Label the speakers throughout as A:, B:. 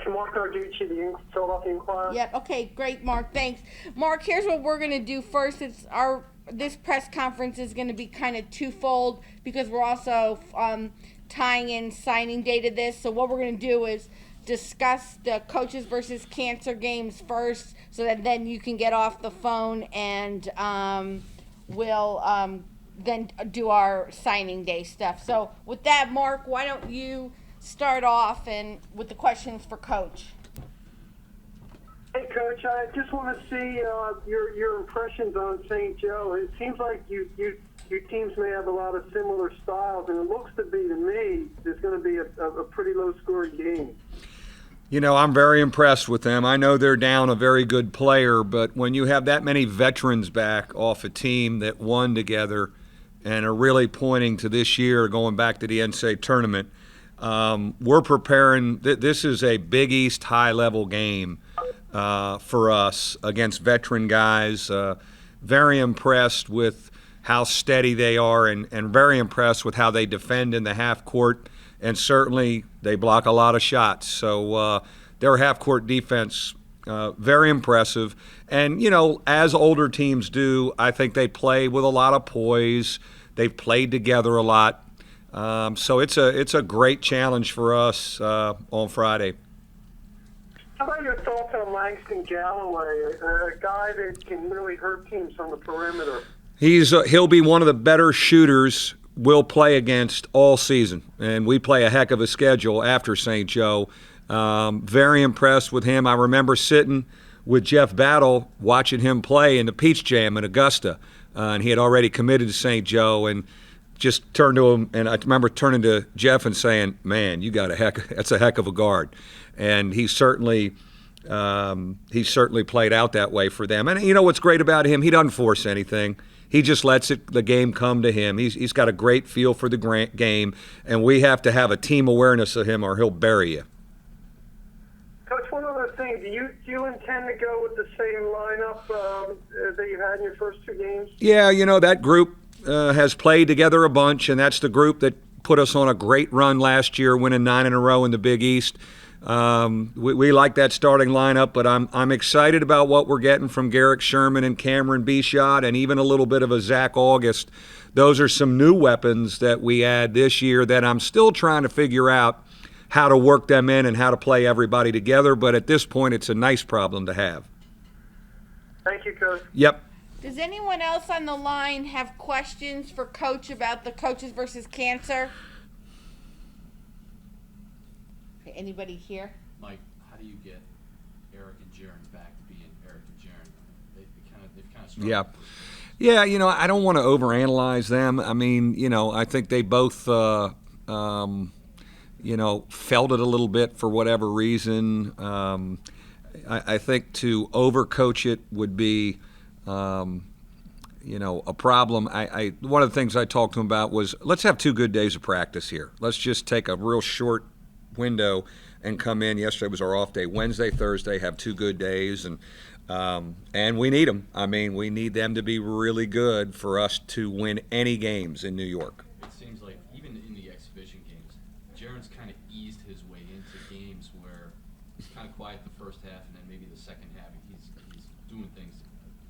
A: Coach. Mark Narducci, the Philadelphia Inquirer.
B: Yep. Okay. Great, Mark. Thanks, Mark. Here's what we're gonna do first. This press conference is gonna be kind of twofold because we're also tying in signing day to this. So what we're gonna do is discuss the coaches versus cancer games first, so that then you can get off the phone and we'll then do our signing day stuff. So with that, Mark, why don't you start off and with the questions for Coach?
A: Hey, Coach. I just want to see your impressions on St. Joe. It seems like your teams may have a lot of similar styles, and it looks to me there's going to be a pretty low-scoring game.
C: You know, I'm very impressed with them. I know they're down a very good player, but when you have that many veterans back off a team that won together and are really pointing to this year going back to the NCAA tournament, we're preparing. This is a Big East high-level game for us against veteran guys. Very impressed with how steady they are and very impressed with how they defend in the half court. And certainly they block a lot of shots. So their half-court defense, very impressive. And, you know, as older teams do, I think they play with a lot of poise. They've played together a lot. So it's a great challenge for us on Friday.
A: How about your thoughts on Langston Galloway, a guy that can really hurt teams on the perimeter?
C: He'll be one of the better shooters we'll play against all season, and we play a heck of a schedule after St. Joe. Very impressed with him. I remember sitting with Jeff Battle watching him play in the Peach Jam in Augusta, and he had already committed to St. Joe, and just turned to him, and I remember turning to Jeff and saying, "Man, that's a heck of a guard," and he certainly played out that way for them. And you know what's great about him? He doesn't force anything. He just lets the game come to him. He's got a great feel for the game, and we have to have a team awareness of him or he'll bury you.
A: Coach, one other thing. Do you intend to go with the same lineup that you had in your first two games?
C: Yeah, you know, that group has played together a bunch, and that's the group that put us on a great run last year, winning 9 in a row in the Big East. We like that starting lineup, but I'm excited about what we're getting from Garrick Sherman and Cameron Bishot and even a little bit of a Zach August. Those are some new weapons that we add this year that I'm still trying to figure out how to work them in and how to play everybody together, but at this point it's a nice problem to have.
A: Thank you, Coach.
C: Yep.
B: Does anyone else on the line have questions for Coach about the coaches versus cancer? Anybody here?
D: Mike, how do you get Eric and Jaron back to being Eric and Jaron? They've kind of struggled.
C: Yeah, you know, I don't want to overanalyze them. I mean, you know, I think they both, you know, felt it a little bit for whatever reason. I think to overcoach it would be, you know, a problem. One of the things I talked to him about was, let's have 2 good days of practice here. Let's just take a real short window and come in. Yesterday was our off day. Wednesday, Thursday, have 2 good days, and we need them. I mean, we need them to be really good for us to win any games in New York.
D: It seems like even in the exhibition games, Jaron's kind of eased his way into games where he's kind of quiet the first half, and then maybe the second half he's doing things.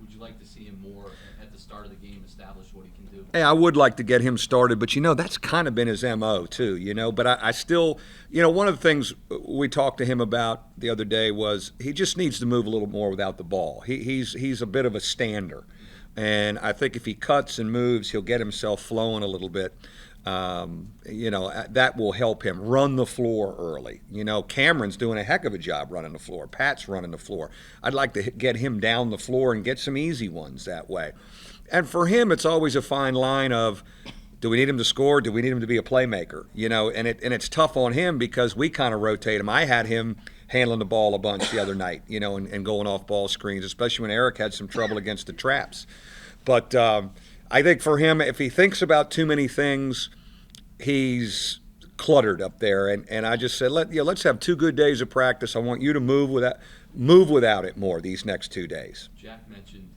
D: Would you like to see him more at the start of the game establish what he can do?
C: Hey, I would like to get him started, but, you know, that's kind of been his MO too, you know. But I still, you know, one of the things we talked to him about the other day was he just needs to move a little more without the ball. He's a bit of a stander. And I think if he cuts and moves, he'll get himself flowing a little bit. You know, that will help him run the floor early. You know, Cameron's doing a heck of a job running the floor. Pat's running the floor. I'd like to get him down the floor and get some easy ones that way. And for him, it's always a fine line of, do we need him to score? Do we need him to be a playmaker? You know, and it's tough on him because we kind of rotate him. I had him handling the ball a bunch the other night, you know, and going off ball screens, especially when Eric had some trouble against the traps. But I think for him, if he thinks about too many things, he's cluttered up there. And I just said, let's have 2 good days of practice. I want you to move without it more these next 2 days.
D: Jack mentioned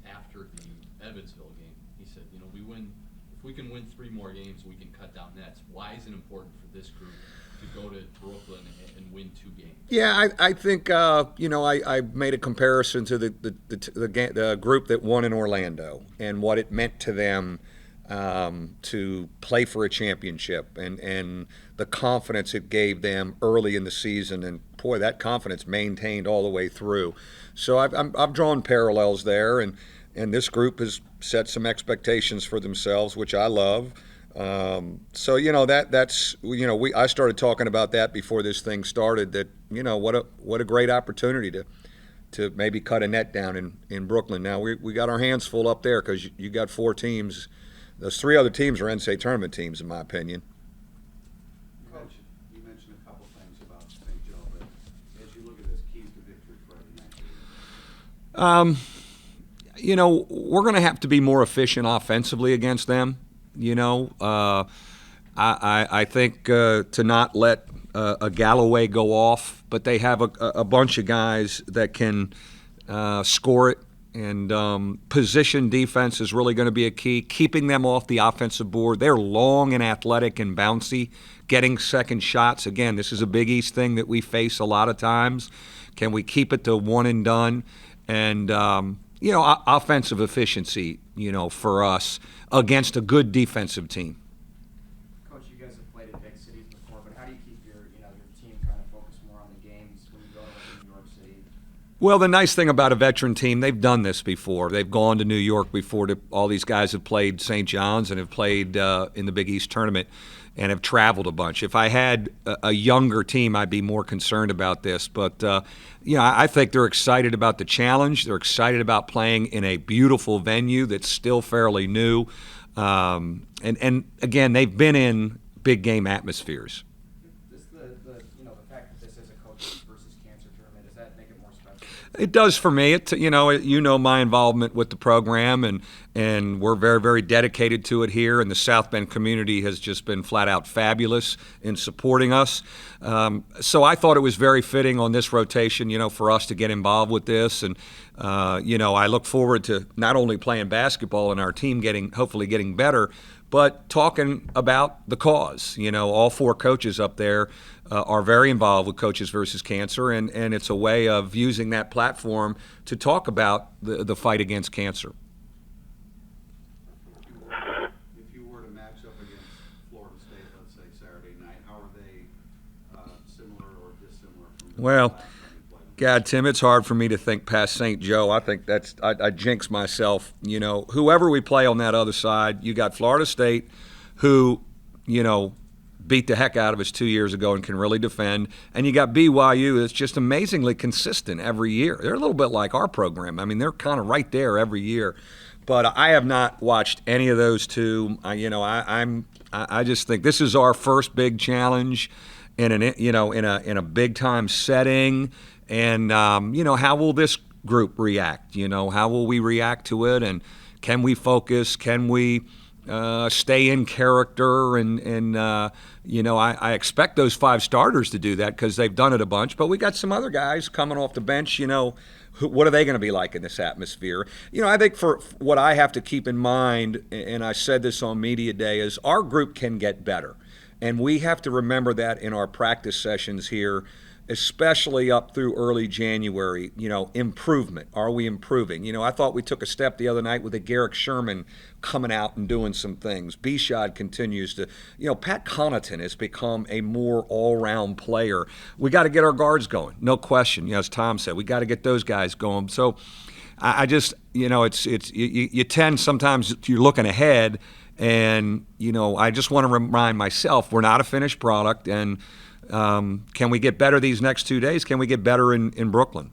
D: after the Evansville game, he said, if we can win 3 more games, we can cut down nets. Why is it important for this group to go to Brooklyn and win 2 games?
C: Yeah, I think I made a comparison to the group that won in Orlando and what it meant to them to play for a championship and the confidence it gave them early in the season, and boy, that confidence maintained all the way through. So I've drawn parallels there, and this group has set some expectations for themselves, which I love. So that's I started talking about that before this thing started. That what a great opportunity to maybe cut a net down in Brooklyn. Now we got our hands full up there because you got 4 teams. Those 3 other teams are NCAA tournament teams, in my opinion.
E: You mentioned a couple things about St. Joe, but as you look at this keys to victory for every night.
C: We're going to have to be more efficient offensively against them. I think to not let a Galloway go off, but they have a bunch of guys that can score it, and position defense is really going to be a key. Keeping them off the offensive board. They're long and athletic and bouncy, getting second shots. Again, this is a Big East thing that we face a lot of times. Can we keep it to one and done? And offensive efficiency, for us against a good defensive team.
F: Coach, you guys have played in big cities before, but how do you keep your team kind of focused more on the games when you go to New York City?
C: Well, the nice thing about a veteran team, they've done this before. They've gone to New York before. All these guys have played St. John's and have played in the Big East tournament and have traveled a bunch. If I had a younger team, I'd be more concerned about this. But, I think they're excited about the challenge. They're excited about playing in a beautiful venue that's still fairly new. And again, they've been in big game atmospheres.
F: The fact that this is a coaches versus cancer tournament, does that make it more special?
C: It does for me. My involvement with the program, and we're very, very dedicated to it here. And the South Bend community has just been flat out fabulous in supporting us. So I thought it was very fitting on this rotation, for us to get involved with this. And I look forward to not only playing basketball and our team hopefully getting better, but talking about the cause. All 4 coaches up there are very involved with Coaches versus Cancer, and it's a way of using that platform to talk about the fight against cancer.
E: If you were to match up against Florida State, let's say Saturday night, how are they similar or dissimilar from the
C: Well,
E: last time you played?
C: God, Tim, it's hard for me to think past St. Joe. I think I jinx myself. Whoever we play on that other side, you got Florida State, who, beat the heck out of us 2 years ago and can really defend. And you got BYU that's just amazingly consistent every year. They're a little bit like our program. I mean, they're kind of right there every year. But I have not watched any of those 2. I just think this is our first big challenge in a big time setting. And how will this group react? How will we react to it? And can we focus? Can we stay in character? And I expect those 5 starters to do that because they've done it a bunch. But we got some other guys coming off the bench. What are they going to be like in this atmosphere? I think for what I have to keep in mind, and I said this on Media Day, is our group can get better. And we have to remember that in our practice sessions here, especially up through early January, improvement. Are we improving? I thought we took a step the other night with a Garrick Sherman coming out and doing some things. Bishad continues to, Pat Connaughton has become a more all-round player. We got to get our guards going, no question. As Tom said, we got to get those guys going. So I just, you tend sometimes, you're looking ahead, and, I just want to remind myself we're not a finished product, and can we get better these next 2 days? Can we get better in Brooklyn?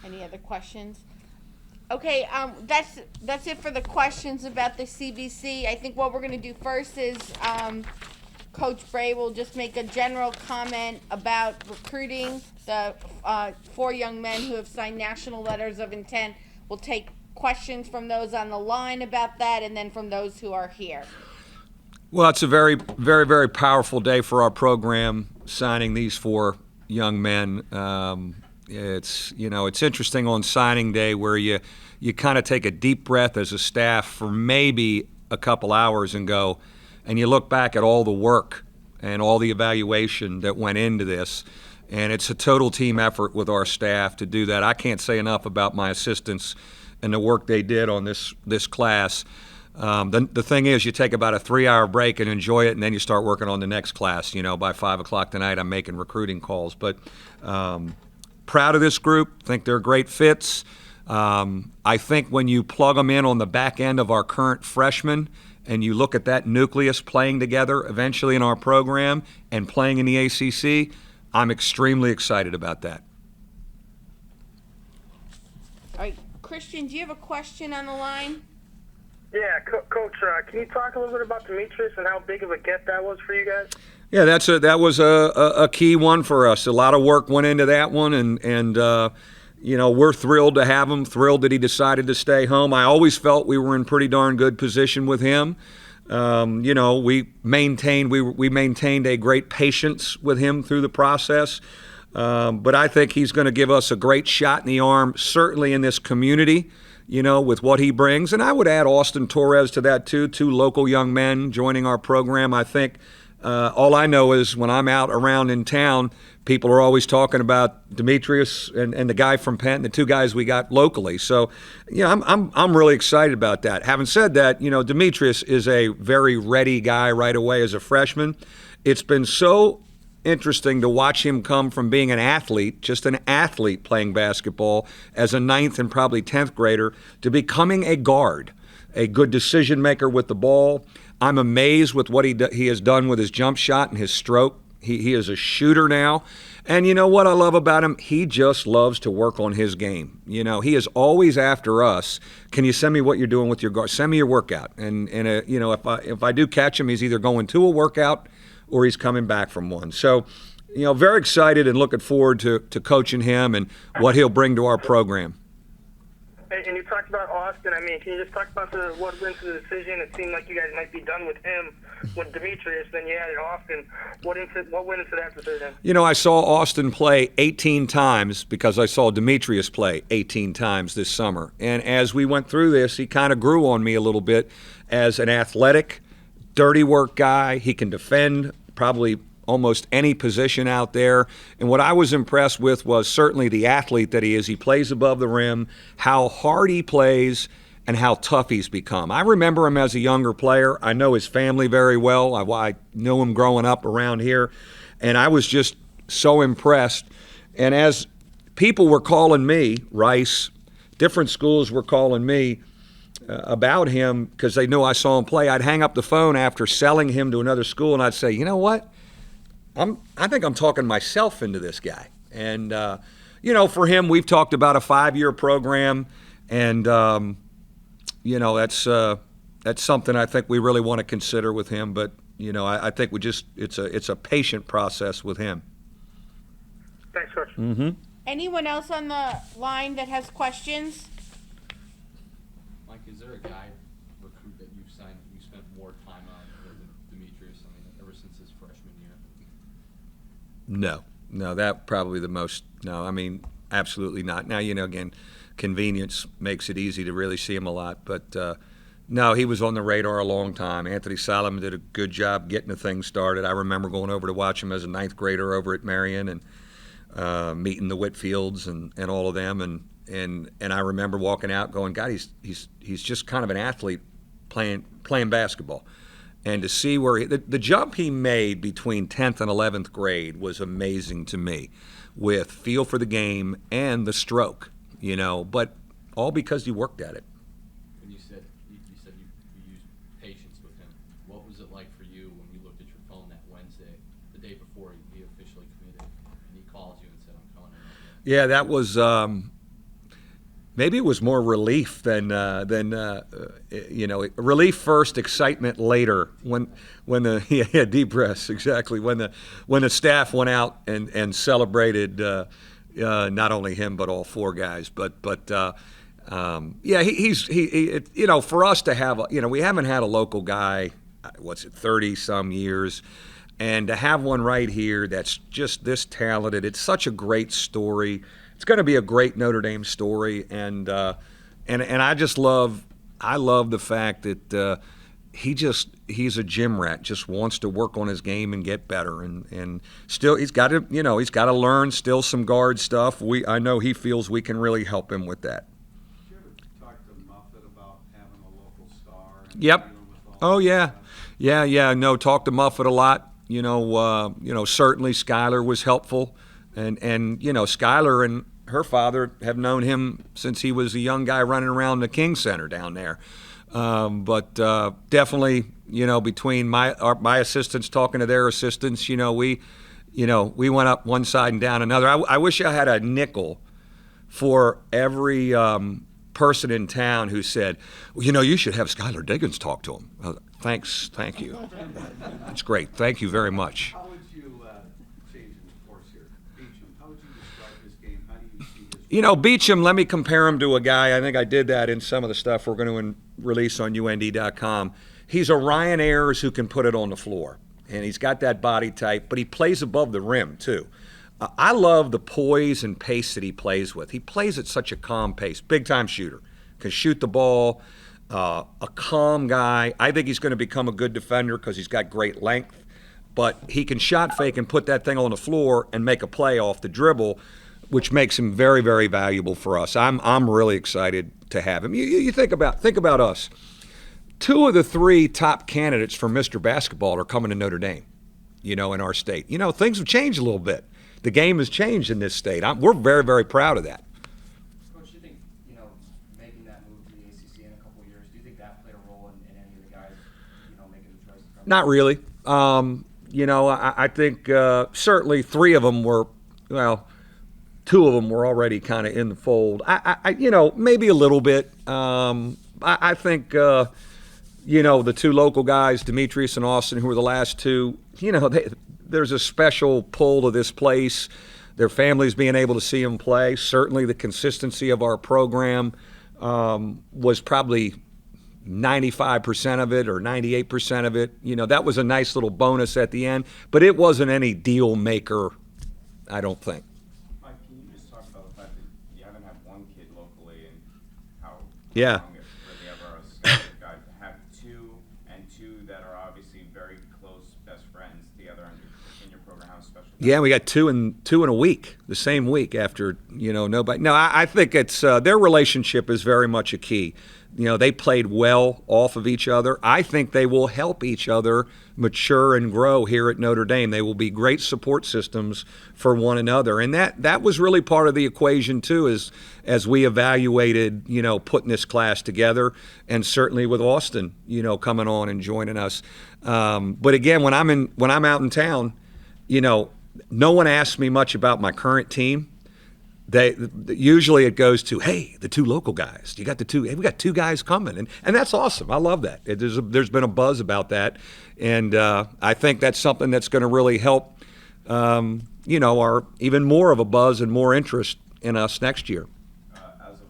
B: Any other questions? Okay, that's it for the questions about the CVC. I think what we're going to do first is Coach Brey will just make a general comment about recruiting. The 4 young men who have signed national letters of intent. We'll take questions from those on the line about that, and then from those who are here.
C: Well, it's a very, very, very powerful day for our program, signing these 4 young men. It's interesting on signing day where you kind of take a deep breath as a staff for maybe a couple hours and go, and you look back at all the work and all the evaluation that went into this, and it's a total team effort with our staff to do that. I can't say enough about my assistants and the work they did on this class. The thing is, you take about a 3-hour break and enjoy it, and then you start working on the next class. By 5 o'clock tonight, I'm making recruiting calls. But proud of this group. Think they're great fits. I think when you plug them in on the back end of our current freshmen, and you look at that nucleus playing together eventually in our program and playing in the ACC, I'm extremely excited about that.
B: All right, Christian, do you have a question on the line?
G: Yeah, Coach, can you talk a little bit about Demetrius and how big of a get that was for you guys?
C: Yeah, that was a key one for us. A lot of work went into that one, and we're thrilled to have him, thrilled that he decided to stay home. I always felt we were in pretty darn good position with him. We maintained a great patience with him through the process. But I think he's going to give us a great shot in the arm, certainly in this community, with what he brings. And I would add Austin Torres to that too, 2 local young men joining our program. I think all I know is when I'm out around in town, people are always talking about Demetrius and the guy from Penn, the 2 guys we got locally. So, I'm really excited about that. Having said that, Demetrius is a very ready guy right away as a freshman. It's been so interesting to watch him come from being an athlete, just an athlete playing basketball as a 9th and probably 10th grader, to becoming a guard, a good decision maker with the ball. I'm amazed with what he has done with his jump shot and his stroke. He is a shooter now. And you know what I love about him? He just loves to work on his game. He is always after us. Can you send me what you're doing with your guard? Send me your workout. And if I do catch him, he's either going to a workout or he's coming back from one. So, very excited and looking forward to coaching him and what he'll bring to our program.
G: And you talked about Austin. Can you just talk about what went into the decision? It seemed like you guys might be done with him with Demetrius. Then you added Austin. What went into that decision?
C: I saw Austin play 18 times because I saw Demetrius play 18 times this summer. And as we went through this, he kind of grew on me a little bit as an athletic, dirty work guy. He can defend probably almost any position out there. And what I was impressed with was certainly the athlete that he is. He plays above the rim, how hard he plays, and how tough he's become. I remember him as a younger player. I know his family very well. I knew him growing up around here. And I was just so impressed. And as people were calling me, Rice, different schools were calling me about him because they knew I saw him play, I'd hang up the phone after selling him to another school, and I'd say, you know what? I think I'm talking myself into this guy. And, for him, we've talked about a 5-year program, and, that's something I think we really want to consider with him. But, I think it's a patient process with him.
G: Thanks, Coach.
C: Mm-hmm.
B: Anyone else on the line that has questions?
D: Mike, is there a guy recruit that you've signed you spent more time on than Demetrius? Ever since his freshman year.
C: No, that probably the most. No, absolutely not. Now, again, convenience makes it easy to really see him a lot, but no, he was on the radar a long time. Anthony Solomon did a good job getting the thing started. I remember going over to watch him as a 9th grader over at Marion and meeting the Whitfields and all of them, and I remember walking out going, God, he's just kind of an athlete playing basketball. And to see where the jump he made between 10th and 11th grade was amazing to me, with feel for the game and the stroke, but all because you worked at it.
D: When you said you used patience with him, what was it like for you when you looked at your phone that Wednesday, the day before he officially committed, and he called you and said, I'm coming?
C: Yeah, that was maybe it was more relief than relief first, excitement later. When the deep breaths, exactly, when the staff went out and celebrated not only him but all 4 guys. But he's for us to have we haven't had a local guy, 30 some years. And to have one right here that's just this talented, it's such a great story. It's going to be a great Notre Dame story, and I just love the fact that he's a gym rat, just wants to work on his game and get better, and still he's got to learn still some guard stuff. I know he feels we can really help him with that.
E: Did you ever talk to Muffet about having a local star? And
C: Yep.
E: dealing with all
C: Oh
E: that
C: yeah,
E: stuff?
C: yeah. No, talk to Muffet a lot. Certainly Skylar was helpful, and Skylar and her father have known him since he was a young guy running around the King Center down there. But definitely, between my assistants talking to their assistants, we went up one side and down another. I wish I had a nickel for every person in town who said, well, you should have Skylar Diggins talk to him. Thanks, thank you. That's great. Thank you very much.
E: How would you, changing the course here, Beecham, how would you describe his game? How do you see his
C: Beecham, let me compare him to a guy. I think I did that in some of the stuff we're going to release on UND.com. He's a Ryan Ayers who can put it on the floor, and he's got that body type, but he plays above the rim too. I love the poise and pace that he plays with. He plays at such a calm pace. Big-time shooter. Can shoot the ball. A calm guy. I think he's going to become a good defender because he's got great length. But he can shot fake and put that thing on the floor and make a play off the dribble, which makes him very, very valuable for us. I'm really excited to have him. You think about us. 2 of the 3 top candidates for Mr. Basketball are coming to Notre Dame, in our state. Things have changed a little bit. The game has changed in this state. We're very, very proud of that.
F: Coach, do you think, making that move to the ACC in a couple of years, do you think that played a role in any of the guys, making the choice to come?
C: Not really. I think certainly 3 of them were, 2 of them were already kind of in the fold. Maybe a little bit. I think, the 2 local guys, Demetrius and Austin, who were the last 2, there's a special pull to this place. Their families being able to see them play. Certainly the consistency of our program was probably 95% of it or 98% of it. That was a nice little bonus at the end, but it wasn't any deal maker, I don't think.
H: Mike, can you just talk about the fact that you haven't had one kid locally and how
C: Yeah.
H: long it really ever a Skylar guy to have 2 and 2 that are obviously very close best friends together in your program? How special?
C: Yeah, we got 2 in a week, the same week after, nobody. No, I think it's their relationship is very much a key. They played well off of each other. I think they will help each other mature and grow here at Notre Dame. They will be great support systems for one another. And that was really part of the equation, too, as we evaluated, putting this class together, and certainly with Austin, coming on and joining us. But again, when I'm out in town, no one asks me much about my current team. Usually it goes to, hey, the 2 local guys. You got the 2. Hey, we got 2 guys coming, and that's awesome. I love that. There's been a buzz about that, and I think that's something that's going to really help. Our even more of a buzz and more interest in us next year.
H: As of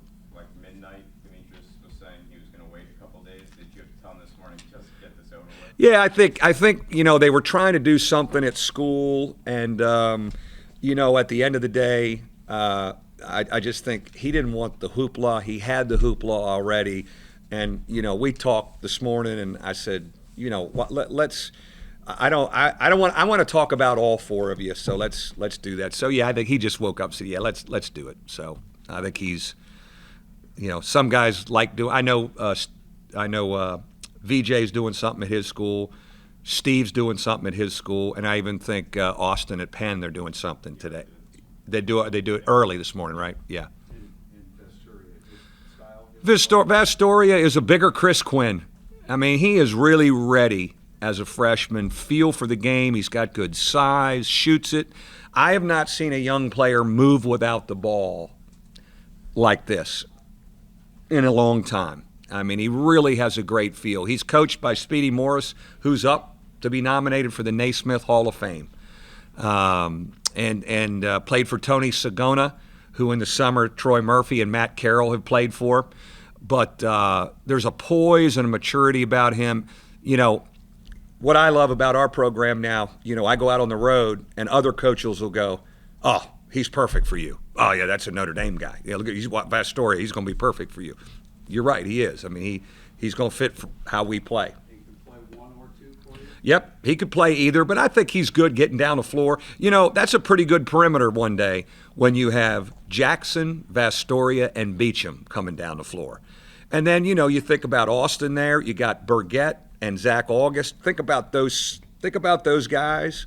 H: midnight, Demetrius was saying he was going to wait a couple days. Did you have to tell him this morning just to get this over with?
C: Yeah, I think they were trying to do something at school, and at the end of the day. I just think he didn't want the hoopla. He had the hoopla already, and we talked this morning, and I said, let's. I want to talk about all 4 of you, so let's do that. So yeah, I think he just woke up and said, yeah, let's do it. So I think he's, some guys like do. I know VJ's doing something at his school. Steve's doing something at his school, and I even think Austin at Penn, they're doing something today. They do it early this morning, right? Yeah.
E: In Vestoria, style?
C: Vastoria is a bigger Chris Quinn. I mean, he is really ready as a freshman, feel for the game. He's got good size, shoots it. I have not seen a young player move without the ball like this in a long time. I mean, he really has a great feel. He's coached by Speedy Morris, who's up to be nominated for the Naismith Hall of Fame. And played for Tony Sagona, who in the summer Troy Murphy and Matt Carroll have played for. But there's a poise and a maturity about him. What I love about our program now, I go out on the road and other coaches will go, oh, he's perfect for you. Oh, yeah, that's a Notre Dame guy. Yeah, look at he's Vastoria. He's going to be perfect for you. You're right, he is. I mean, he's going to fit for how we play.
E: In
C: Yep, he could play either, but I think he's good getting down the floor. You know, that's a pretty good perimeter one day when you have Jackson, Vastoria, and Beecham coming down the floor. And then, you know, you think about Austin there. You got Burgett and Zach August. Think about those guys.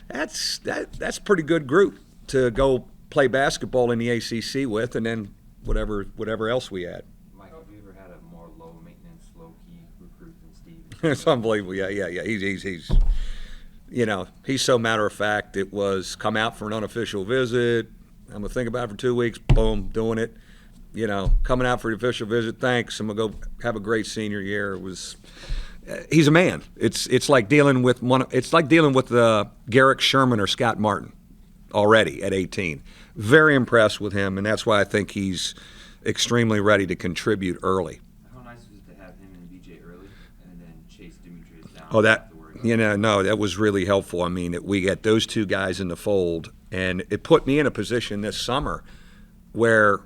C: That's a pretty good group to go play basketball in the ACC with, and then whatever else we had.
I: Mike, have you ever had a more low maintenance, low key recruit than Steve?
C: It's unbelievable. Yeah. He's you know, he's so matter of fact. It was come out for an unofficial visit. I'm gonna think about it for 2 weeks. Boom, doing it. You know, coming out for the official visit. Thanks. I'm gonna go have a great senior year. It was. He's a man. It's like dealing with Garrick Sherman or Scott Martin already at 18. Very impressed with him, and that's why I think he's extremely ready to contribute early.
I: How nice was it to have him and BJ early, and then chase Demetrius down?
C: Oh, that was really helpful. I mean, we got those two guys in the fold, and it put me in a position this summer where,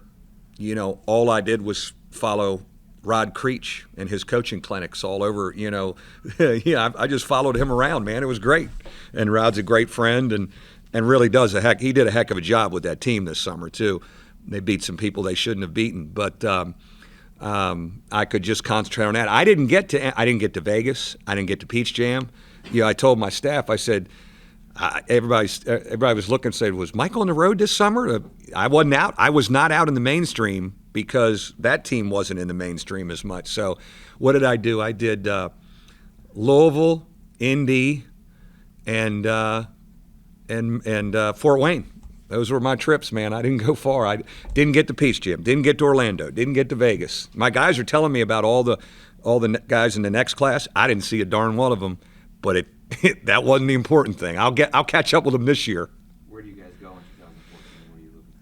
C: you know, all I did was follow Rod Creech and his coaching clinics all over, you know. Yeah, I just followed him around, man. It was great. And Rod's a great friend and really he did a heck of a job with that team this summer, too. They beat some people they shouldn't have beaten. But I could just concentrate on that. I didn't get to Vegas. I didn't get to Peach Jam. You know, I told my staff, I said, everybody was looking and said, was Michael on the road this summer? I wasn't out. I was not out in the mainstream because that team wasn't in the mainstream as much. So what did I do? I did Louisville, Indy, and Fort Wayne. Those were my trips, man. I didn't go far. I didn't get to Peach Jam, didn't get to Orlando, didn't get to Vegas. My guys are telling me about all the guys in the next class. I didn't see a darn one of them, but that wasn't the important thing. I'll catch up with them this year.
I: Where do you guys go in 2014? What are you looking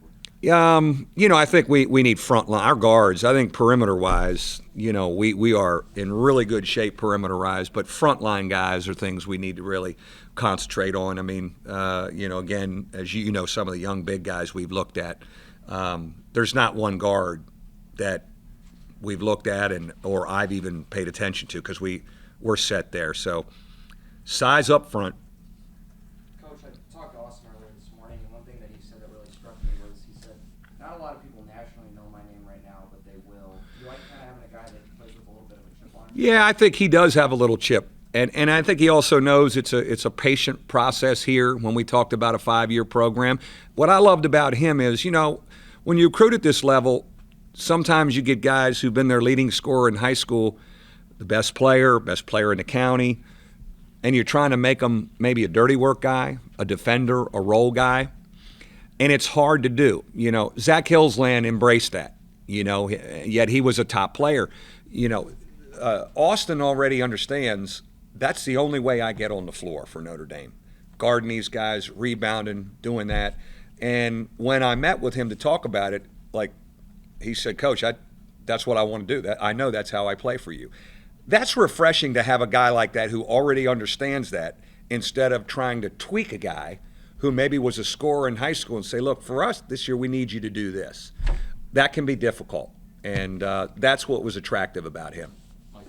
I: for?
C: You know, I think we need front line. Our guards, I think perimeter-wise, you know, we are in really good shape perimeter-wise, but front line guys are things we need to really concentrate on. I mean, you know, again, as you know, some of the young big guys we've looked at, there's not one guard that we've looked at or I've even paid attention to because we're set there. So size up front.
F: Coach, I talked to Austin earlier this morning, and one thing that he said that really struck me was he said, not a lot of people nationally know my name right now, but they will. Do you like kind of having a guy that plays with a little bit of a chip on him?
C: Yeah, I think he does have a little chip. And I think he also knows it's a patient process here when we talked about a 5-year program. What I loved about him is, you know, when you recruit at this level, sometimes you get guys who've been their leading scorer in high school, the best player in the county, and you're trying to make them maybe a dirty work guy, a defender, a role guy, and it's hard to do. You know, Zach Hillsland embraced that, you know, yet he was a top player. You know, Austin already understands that's the only way I get on the floor for Notre Dame. Guarding these guys, rebounding, doing that. And when I met with him to talk about it, like he said, Coach, that's what I want to do. I know that's how I play for you. That's refreshing to have a guy like that who already understands that instead of trying to tweak a guy who maybe was a scorer in high school and say, look, for us this year we need you to do this. That can be difficult, and that's what was attractive about him.
D: Mike,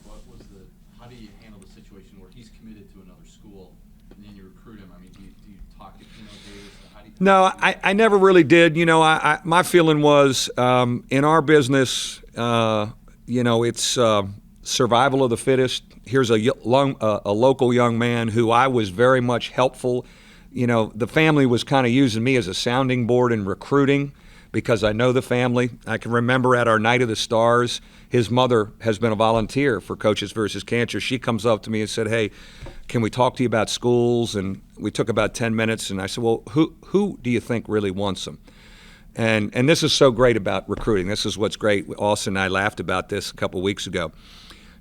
D: how do you handle the situation where he's committed to another school and then you recruit him? I mean, do you talk to Keno Davis?
C: No, I never really did. You know, my feeling was in our business, you know, it's survival of the fittest. Here's a local young man who I was very much helpful. You know, the family was kind of using me as a sounding board in recruiting because I know the family. I can remember at our Night of the Stars, his mother has been a volunteer for Coaches versus Cancer. She comes up to me and said, hey, can we talk to you about schools? And we took about 10 minutes, and I said, well, who do you think really wants them? And this is so great about recruiting. This is what's great. Austin and I laughed about this a couple of weeks ago.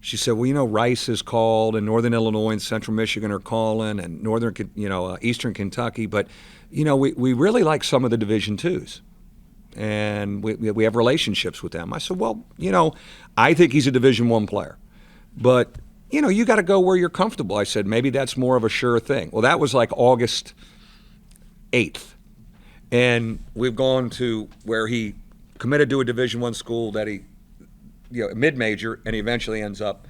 C: She said, well, you know, Rice is called, and Northern Illinois and Central Michigan are calling, and Eastern Kentucky. But, you know, we really like some of the Division IIs, and we have relationships with them. I said, well, you know, I think he's a Division I player. But, you know, you got to go where you're comfortable. I said, maybe that's more of a sure thing. Well, that was like August 8th. And we've gone to where he committed to a Division I school that he, you know, mid-major, and he eventually ends up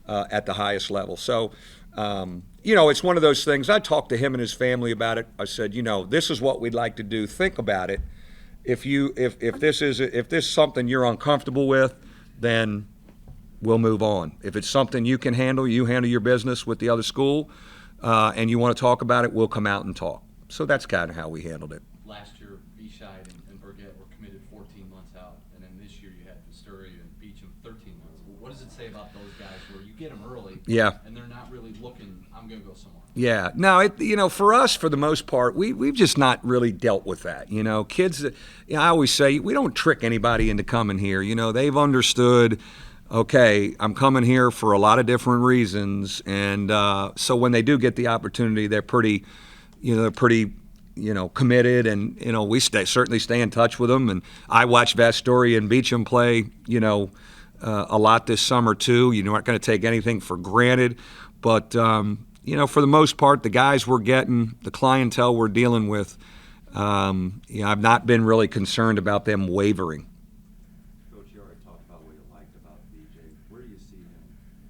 C: at the highest level. So, you know, it's one of those things. I talked to him and his family about it. I said, you know, this is what we'd like to do. Think about it. If this is something you're uncomfortable with, then we'll move on. If it's something you can handle, you handle your business with the other school, and you want to talk about it, we'll come out and talk. So that's kind of how we handled it.
D: Last year, Bescheid and Burgett were committed 14 months out, and then this year you had Pistoria and Beecham 13 months. What does it say about those guys where you get them early,
C: Yeah.
D: and they're not really looking, I'm going to go somewhere?
C: Yeah. No, you know, for us, for the most part, we've just not really dealt with that. You know, kids, you know, I always say we don't trick anybody into coming here. You know, they've understood, okay, I'm coming here for a lot of different reasons. And so when they do get the opportunity, they're pretty, committed. And, you know, we certainly stay in touch with them. And I watched Vastoria and Beecham play, you know, a lot this summer, too. You're not going to take anything for granted. But, you know, for the most part, the guys we're getting, the clientele we're dealing with, you know, I've not been really concerned about them wavering.
J: Coach, you already talked about what you liked about BJ. Where do you see him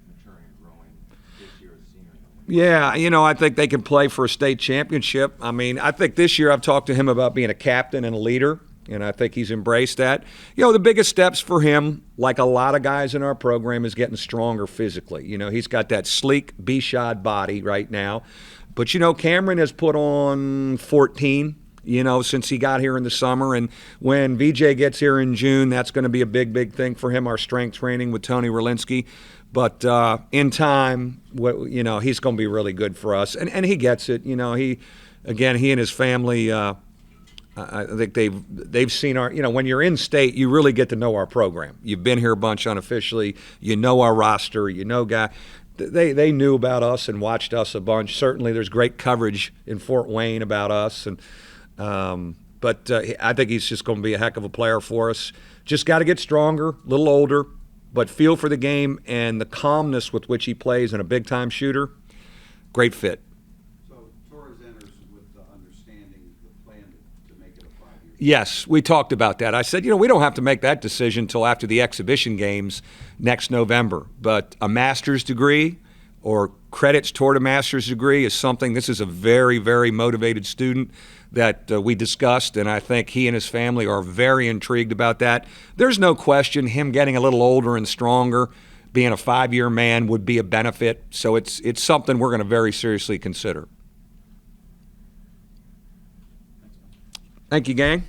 J: maturing and growing this year as a senior?
C: Yeah, you know, I think they can play for a state championship. I mean, I think this year I've talked to him about being a captain and a leader, and I think he's embraced that. You know, the biggest steps for him, like a lot of guys in our program, is getting stronger physically. You know, he's got that sleek, B-shod body right now. But, you know, Cameron has put on 14, you know, since he got here in the summer. And when VJ gets here in June, that's going to be a big, big thing for him, our strength training with Tony Rolinski. But in time, you know, he's going to be really good for us. And he gets it. You know, he and his family, I think they've seen our, you know, when you're in state, you really get to know our program. You've been here a bunch unofficially. You know our roster. You know they knew about us and watched us a bunch. Certainly there's great coverage in Fort Wayne about us. But I think he's just going to be a heck of a player for us. Just got to get stronger, a little older, but feel for the game and the calmness with which he plays and a big-time shooter, great fit.
E: So Torres enters with the understanding, the plan to make it a 5-year.
C: Yes, we talked about that. I said, you know, we don't have to make that decision until after the exhibition games next November. But a master's degree or credits toward a master's degree is something, this is a very, very motivated student that we discussed, and I think he and his family are very intrigued about that. There's no question him getting a little older and stronger, being a 5-year man, would be a benefit. So it's something we're going to very seriously consider. Thank you, gang.